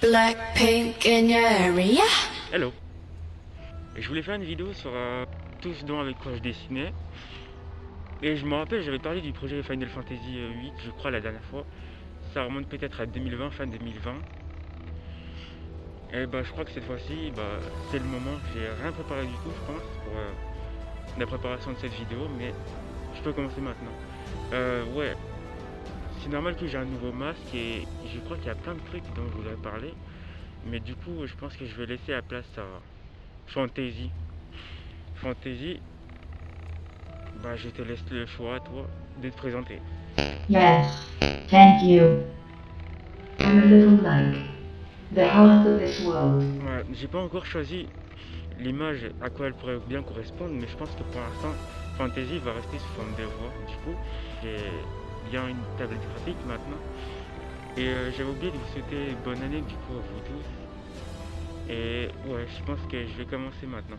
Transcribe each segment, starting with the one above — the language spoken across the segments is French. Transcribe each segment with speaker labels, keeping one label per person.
Speaker 1: Blackpink in your area?
Speaker 2: Hello. Je voulais faire une vidéo sur tout ce dont avec quoi je dessinais. Et je me rappelle, j'avais parlé du projet Final Fantasy 8, je crois, la dernière fois. Ça remonte peut-être à 2020, fin 2020. Et bah je crois que cette fois-ci, c'est le moment. J'ai rien préparé du tout, je pense, pour la préparation de cette vidéo, mais je peux commencer maintenant. Ouais, c'est normal que j'ai un nouveau masque et je crois qu'il y a plein de trucs dont je voudrais parler. Mais du coup, je pense que je vais laisser la place à Fantasy. Fantasy, je te laisse le choix à toi de te présenter.
Speaker 3: Yes, thank you. I'm a little like the heart of this world.
Speaker 2: Ouais, j'ai pas encore choisi l'image à quoi elle pourrait bien correspondre, mais je pense que pour l'instant, Fantasy va rester sous forme de voix. Du coup, j'ai bien une tablette graphique maintenant. Et j'avais oublié de vous souhaiter bonne année du coup à vous tous. Et ouais, je pense que je vais commencer maintenant.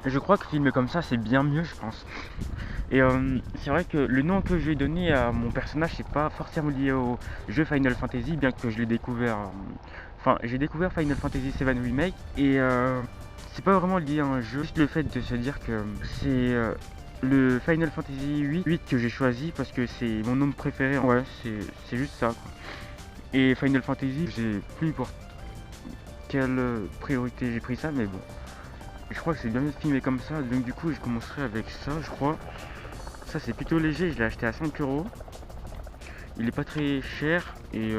Speaker 2: Je crois que filmer comme ça, c'est bien mieux, je pense. Et c'est vrai que le nom que je vais donner à mon personnage, c'est pas forcément lié au jeu Final Fantasy, bien que je l'ai découvert. Enfin, j'ai découvert Final Fantasy VII Remake et c'est pas vraiment lié à un jeu. Juste le fait de se dire que c'est le Final Fantasy 8 que j'ai choisi parce que c'est mon nom préféré. Ouais, c'est juste ça, quoi. Et Final Fantasy, j'ai plus pour quelle priorité j'ai pris ça, mais bon. Je crois que c'est bien mieux de filmer comme ça, donc du coup je commencerai avec ça, je crois. Ça c'est plutôt léger, je l'ai acheté à 5€. Il est pas très cher et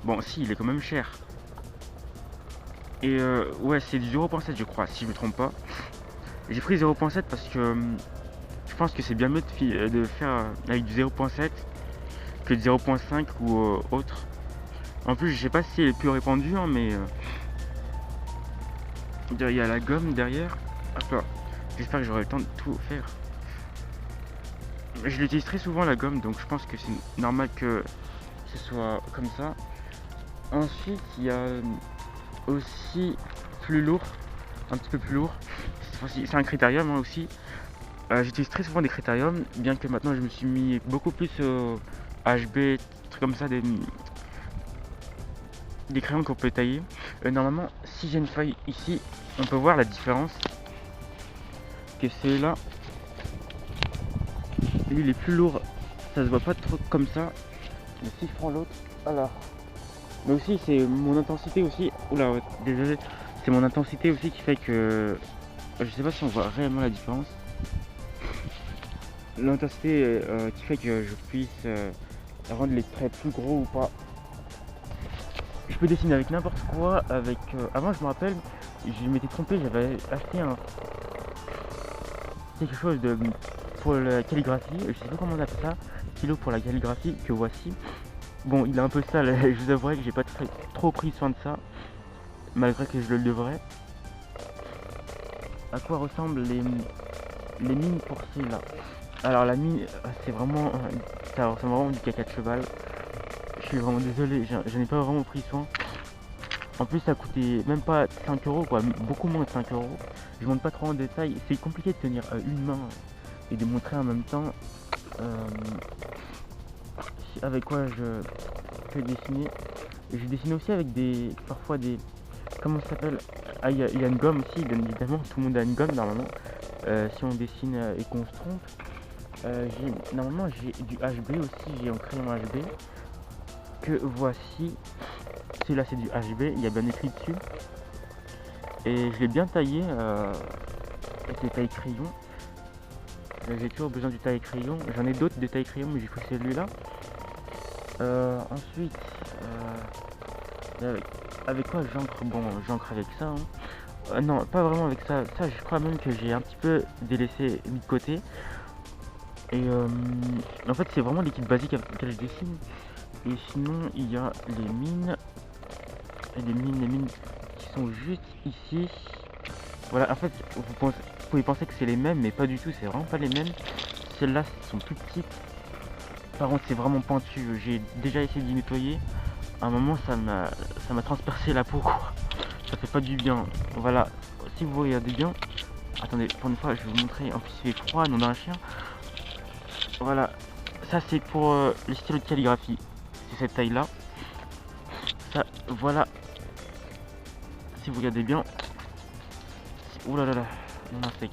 Speaker 2: bon si, il est quand même cher. Et ouais, c'est du 0.7 je crois, si je me trompe pas. J'ai pris 0.7 parce que je pense que c'est bien mieux de faire avec du 0.7 que de 0.5 ou autre. En plus je sais pas si elle est plus répandue, hein, mais il y a la gomme derrière. Hop, j'espère que j'aurai le temps de tout faire. Je l'utilise très souvent la gomme, donc je pense que c'est normal que ce soit comme ça. Ensuite, il y a aussi plus lourd, un petit peu plus lourd. C'est un critérium hein, aussi. J'utilise très souvent des critériums, bien que maintenant je me suis mis beaucoup plus au HB, des trucs comme ça, des crayons qu'on peut tailler. Normalement, si j'ai une feuille ici, on peut voir la différence. Que celui-là, lui il est plus lourd, ça se voit pas trop comme ça. Mais si je prends l'autre, alors. Mais aussi c'est mon intensité aussi. Oula, ouais, désolé. C'est mon intensité aussi qui fait que je sais pas si on voit réellement la différence. L'intensité qui fait que je puisse rendre les traits plus gros ou pas. Je peux dessiner avec n'importe quoi. Avec avant je me rappelle, je m'étais trompé, j'avais acheté quelque chose de pour la calligraphie, je sais pas comment on appelle ça, stylo pour la calligraphie que voici. Bon, il est un peu sale, je vous avouerai que j'ai pas trop pris soin de ça, malgré que je le devrais. À quoi ressemblent les mines pour celui-là? Alors la mine, c'est vraiment, ça ressemble vraiment du caca de cheval. Je suis vraiment désolé, j'en ai pas vraiment pris soin. En plus ça coûtait même pas 5€ quoi, beaucoup moins de 5€. Je montre pas trop en détail, c'est compliqué de tenir une main et de montrer en même temps avec quoi je peux dessiner. Je dessine aussi avec parfois des, comment ça s'appelle, il y a une gomme aussi, bien évidemment, tout le monde a une gomme normalement, si on dessine et qu'on se trompe. Normalement j'ai du HB aussi, j'ai un crayon HB que voici. Celui-là c'est du HB, il y a bien écrit dessus. Et je l'ai bien taillé avec les tailles crayon. J'ai toujours besoin du taille crayon. J'en ai d'autres de taille crayon, mais j'ai pris celui-là. Ensuite, avec quoi j'encre? Bon, j'encre avec ça. Hein. Non, pas vraiment avec ça. Ça, je crois même que j'ai un petit peu délaissé, mis de côté. Et en fait, c'est vraiment les kits basiques avec lesquels je dessine. Et sinon, il y a les mines. Et les mines qui sont juste ici. Voilà, en fait, vous pouvez penser que c'est les mêmes, mais pas du tout, c'est vraiment pas les mêmes. Celles-là sont plus petites. Par contre, c'est vraiment pointu. J'ai déjà essayé d'y nettoyer. À un moment, ça m'a transpercé la peau, quoi. Ça fait pas du bien. Voilà, si vous regardez bien. Attendez, pour une fois, je vais vous montrer. En plus, il fait froid, non d'un chien. Voilà, ça c'est pour les stylos de calligraphie. C'est cette taille-là. ça, voilà. Si vous regardez bien, ouh là là là, mon steak.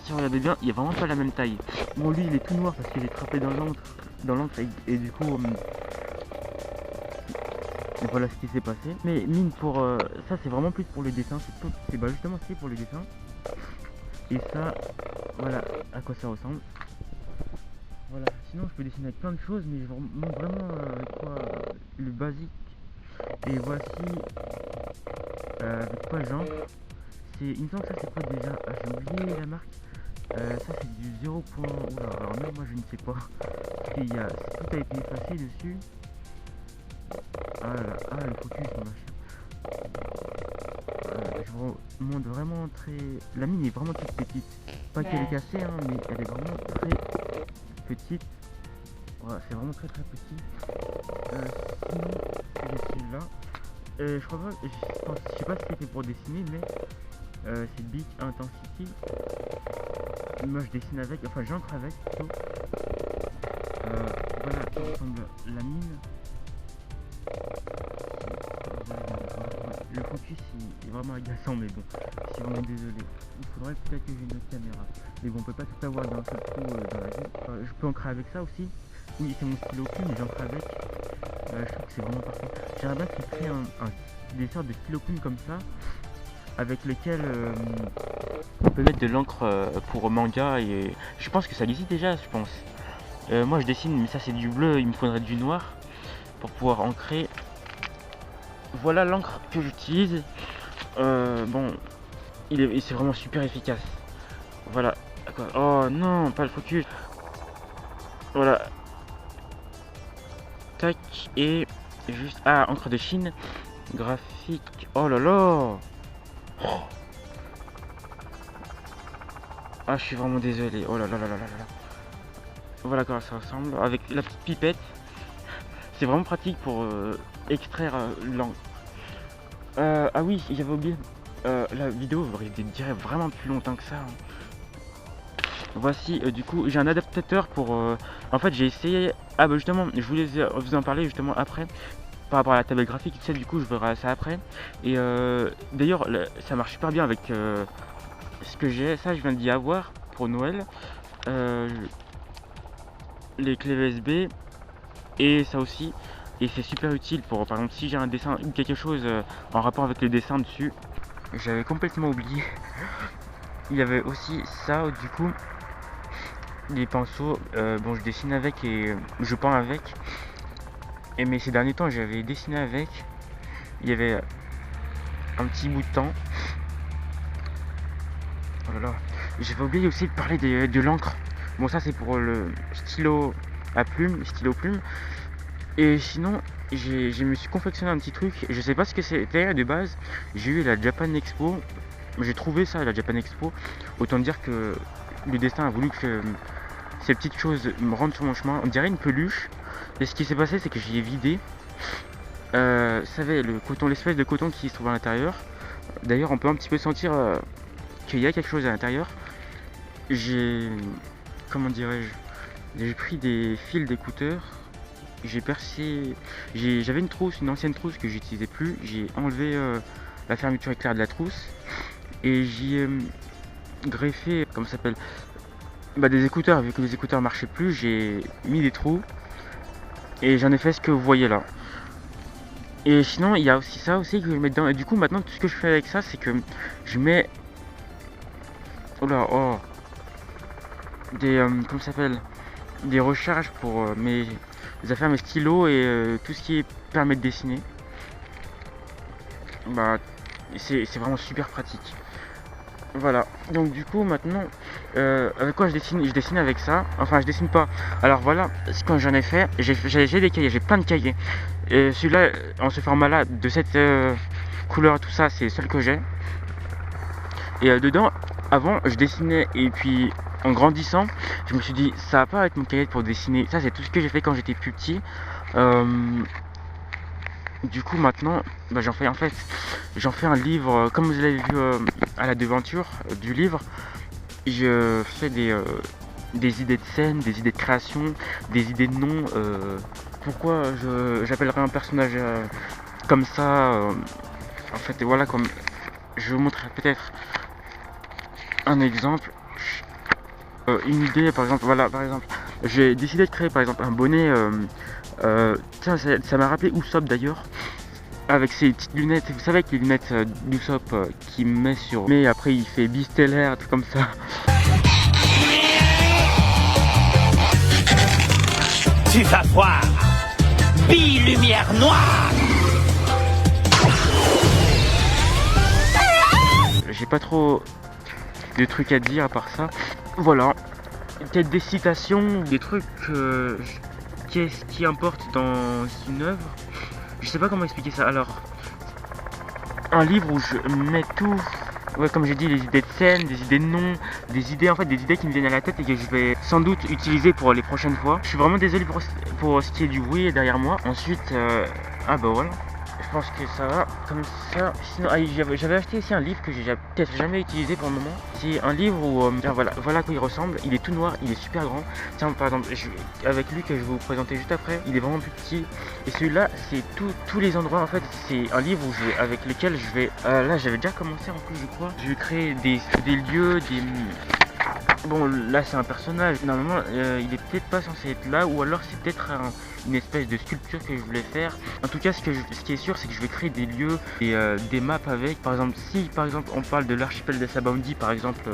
Speaker 2: Si vous regardez bien, il est vraiment pas la même taille. Bon, lui il est tout noir parce que j'ai trempé dans l'encre et du coup, voilà ce qui s'est passé. Mais mine pour ça, c'est vraiment plus pour le dessin. C'est bah, justement c'est pour le dessin. Et ça, voilà à quoi ça ressemble. Voilà. Sinon, je peux dessiner avec plein de choses, mais je vous montre vraiment avec quoi le basique. Et voici avec quoi j'encre. Il me semble que ça c'est quoi déjà? Ah, j'ai oublié la marque. Ça c'est du 0. Oula, alors même moi je ne sais pas. Parce qu'il y a, tout a été effacé dessus. Ah là, ah le focus mon machin. Je vous montre vraiment très. La mine est vraiment toute petite. Pas qu'elle est cassée, hein, mais elle est vraiment très petite. Voilà, c'est vraiment très petit. Sinon, j'ai celui-là. Je crois pas, je sais pas si c'était pour dessiner, mais c'est Big Intensity. Moi je dessine avec, enfin j'encre avec plutôt. Voilà à quoi ressemble la mine. Le focus il est vraiment agaçant, mais bon, je suis vraiment désolé. Il faudrait peut-être que j'ai une autre caméra. Mais bon, on peut pas tout avoir d'un seul coup dans la vie. Je peux encrer avec ça aussi. Oui, c'est mon stylo plume, mais j'encre avec. Je trouve que c'est vraiment parfait. J'aimerais bien qu'ils créent des sortes de stylo plume comme ça, avec lesquels on peut mettre de l'encre pour manga. Et je pense que ça existe déjà, je pense. Moi je dessine, mais ça c'est du bleu, il me faudrait du noir pour pouvoir ancrer. Voilà l'encre que j'utilise. Bon, c'est vraiment super efficace. Voilà. Oh non, pas le focus. Voilà. Tac. Et juste. Ah, encre de Chine. Graphique. Oh là là. Oh. Ah, je suis vraiment désolé. Oh là là là là là là. Voilà comment ça ressemble. Avec la petite pipette. C'est vraiment pratique pour extraire l'encre. Ah oui, j'avais oublié. La vidéo aurait duré vraiment plus longtemps que ça. Voici, du coup, j'ai un adaptateur pour... En fait, j'ai essayé... Ah bah justement, je voulais vous en parler justement après. Par rapport à la tablette graphique, tu sais, du coup, je verrai ça après. Et d'ailleurs, ça marche super bien avec ce que j'ai. Ça, je viens d'y avoir pour Noël. Les clés USB. Et ça aussi. Et c'est super utile pour, par exemple, si j'ai un dessin ou quelque chose en rapport avec le dessin dessus. J'avais complètement oublié. Il y avait aussi ça, du coup. Les pinceaux, bon je dessine avec et je peins avec. Et mais ces derniers temps j'avais dessiné avec. Il y avait un petit bout de temps. Oh là là. J'avais oublié aussi de parler de l'encre. Bon ça c'est pour le stylo à plume, stylo plume. Et sinon je me suis confectionné un petit truc. Je sais pas ce que c'était de base. J'ai eu la Japan Expo. J'ai trouvé ça à la Japan Expo. Autant dire que le destin a voulu que ces petites choses me rendent sur mon chemin. On dirait une peluche. Et ce qui s'est passé, c'est que j'y ai vidé. Vous savez, le coton, l'espèce de coton qui se trouve à l'intérieur. D'ailleurs, on peut un petit peu sentir qu'il y a quelque chose à l'intérieur. J'ai... Comment dirais-je? J'ai pris des fils d'écouteurs. J'ai percé... J'avais une trousse, une ancienne trousse que j'utilisais plus. J'ai enlevé la fermeture éclair de la trousse. Et j'y ai greffé, comment ça s'appelle, des écouteurs. Vu que les écouteurs marchaient plus, j'ai mis des trous. Et j'en ai fait ce que vous voyez là. Et sinon, il y a aussi ça aussi que je mets dedans. Et du coup, maintenant, tout ce que je fais avec ça, c'est que je mets... Oh là, oh. Des... comment ça s'appelle? Des recharges pour mes affaires, mes stylos et tout ce qui permet de dessiner. Bah, c'est vraiment super pratique. Voilà, donc du coup maintenant, avec quoi je dessine? Je dessine avec ça, enfin je dessine pas. Alors voilà, ce que j'en ai fait, j'ai des cahiers, j'ai plein de cahiers. Et celui-là, en ce format-là, de cette couleur, tout ça, c'est le seul que j'ai. Et dedans, avant, je dessinais et puis en grandissant, je me suis dit, ça va pas être mon cahier pour dessiner. Ça, c'est tout ce que j'ai fait quand j'étais plus petit. Du coup maintenant j'en fais un livre comme vous l'avez vu à la devanture du livre. Je fais des idées de scène, des idées de création, des idées de nom, pourquoi j'appellerai un personnage comme ça, en fait, voilà, comme je vais vous montrer peut-être un exemple, une idée, par exemple, voilà, par exemple, j'ai décidé de créer par exemple un bonnet, tiens, ça m'a rappelé Usopp d'ailleurs, avec ses petites lunettes, vous savez, avec les lunettes d'Usopp qu'il met sur, mais après il fait bistellaire, un truc comme ça.
Speaker 4: Tu vas voir, Lumière Noire.
Speaker 2: J'ai pas trop de trucs à dire à part ça. Voilà, peut-être des citations, des trucs qu'est-ce qui importe dans une œuvre. Je sais pas comment expliquer ça. Alors, un livre où je mets tout, ouais, comme j'ai dit, les idées de scène, des idées de nom, des idées en fait, des idées qui me viennent à la tête et que je vais sans doute utiliser pour les prochaines fois. Je suis vraiment désolé pour ce qui est du bruit derrière moi. Ensuite, ah bah voilà. Je pense que ça va comme ça. Sinon, j'avais acheté aussi un livre que j'ai peut-être jamais utilisé pour le moment. C'est un livre où voilà à quoi il ressemble. Il est tout noir, il est super grand. Tiens, par exemple, avec lui que je vais vous présenter juste après, il est vraiment plus petit. Et celui-là, c'est tous les endroits en fait. C'est un livre avec lequel je vais. Là, j'avais déjà commencé en plus, je crois. Je vais créer des lieux, des. Bon, là c'est un personnage, normalement il est peut-être pas censé être là, ou alors c'est peut-être une espèce de sculpture que je voulais faire. En tout cas, ce qui est sûr, c'est que je vais créer des lieux et des maps avec. Par exemple, si par exemple on parle de l'archipel de Sabaody, par exemple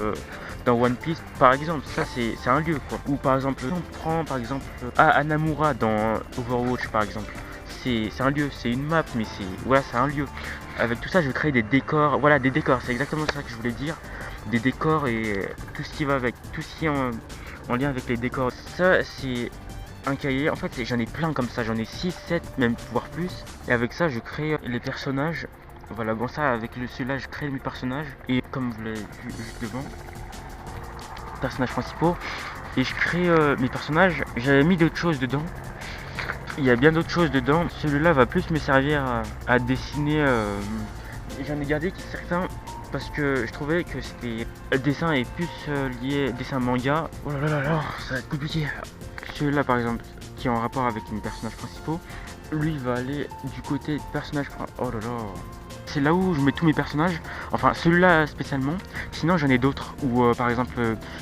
Speaker 2: dans One Piece, par exemple, ça c'est un lieu quoi. Ou par exemple, on prend par exemple Anamura dans Overwatch par exemple. C'est un lieu, c'est une map, mais c'est un lieu. Avec tout ça, je vais créer des décors. Voilà, des décors, c'est exactement ça que je voulais dire. Des décors et tout ce qui va avec, tout ce qui est en lien avec les décors. Ça, c'est un cahier. En fait, j'en ai plein comme ça. J'en ai 6, 7, même voire plus. Et avec ça, je crée les personnages. Voilà, bon, ça, avec celui-là, je crée mes personnages. Et comme vous l'avez vu juste devant, personnages principaux. Et je crée mes personnages. J'avais mis d'autres choses dedans. Il y a bien d'autres choses dedans. Celui-là va plus me servir à dessiner. J'en ai gardé certains parce que je trouvais que c'était le dessin est plus lié dessin manga. Oh là là là, ça va être compliqué. Celui-là par exemple, qui est en rapport avec mes personnages principaux, lui va aller du côté personnage. Oh là là. C'est là où je mets tous mes personnages, enfin celui-là spécialement. Sinon j'en ai d'autres où par exemple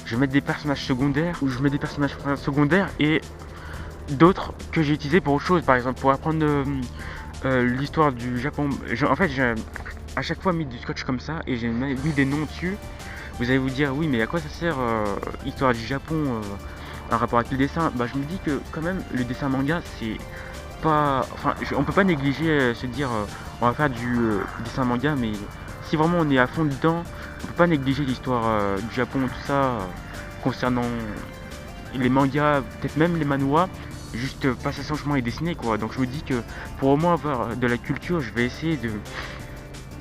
Speaker 2: je vais mettre des personnages secondaires, ou je mets des personnages secondaires et d'autres que j'ai utilisés pour autre chose, par exemple pour apprendre l'histoire du Japon. En fait j'ai à chaque fois mis du scotch comme ça et j'ai mis des noms dessus. Vous allez vous dire oui mais à quoi ça sert histoire du Japon en rapport avec le dessin. Bah je me dis que quand même le dessin manga c'est pas, enfin on peut pas négliger se dire on va faire du dessin manga, mais si vraiment on est à fond dedans on peut pas négliger l'histoire du Japon, tout ça concernant les mangas, peut-être même les manhwas, juste passer son chemin et dessiner quoi. Donc je me dis que pour au moins avoir de la culture, je vais essayer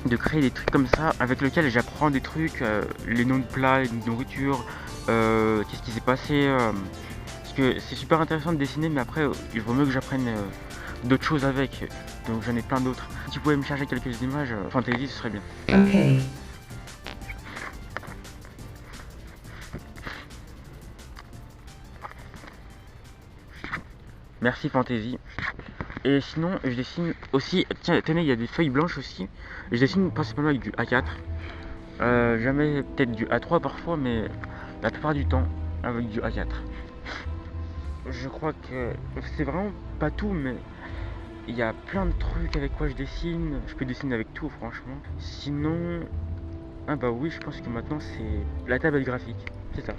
Speaker 2: de créer des trucs comme ça avec lesquels j'apprends des trucs, les noms de plats, les nourritures, qu'est-ce qui s'est passé, parce que c'est super intéressant de dessiner, mais après il vaut mieux que j'apprenne d'autres choses avec, donc j'en ai plein d'autres. Si tu pouvais me charger quelques images fantasy, ce serait bien.
Speaker 3: Okay.
Speaker 2: Merci Fantasy. Et sinon je dessine aussi, tiens tenez, il y a des feuilles blanches aussi. Je dessine principalement avec du A4, jamais peut-être du A3 parfois, mais la plupart du temps avec du A4. Je crois que c'est vraiment pas tout, mais il y a plein de trucs avec quoi je dessine. Je peux dessiner avec tout franchement. Sinon, ah bah oui, je pense que maintenant c'est la tablette graphique, c'est ça.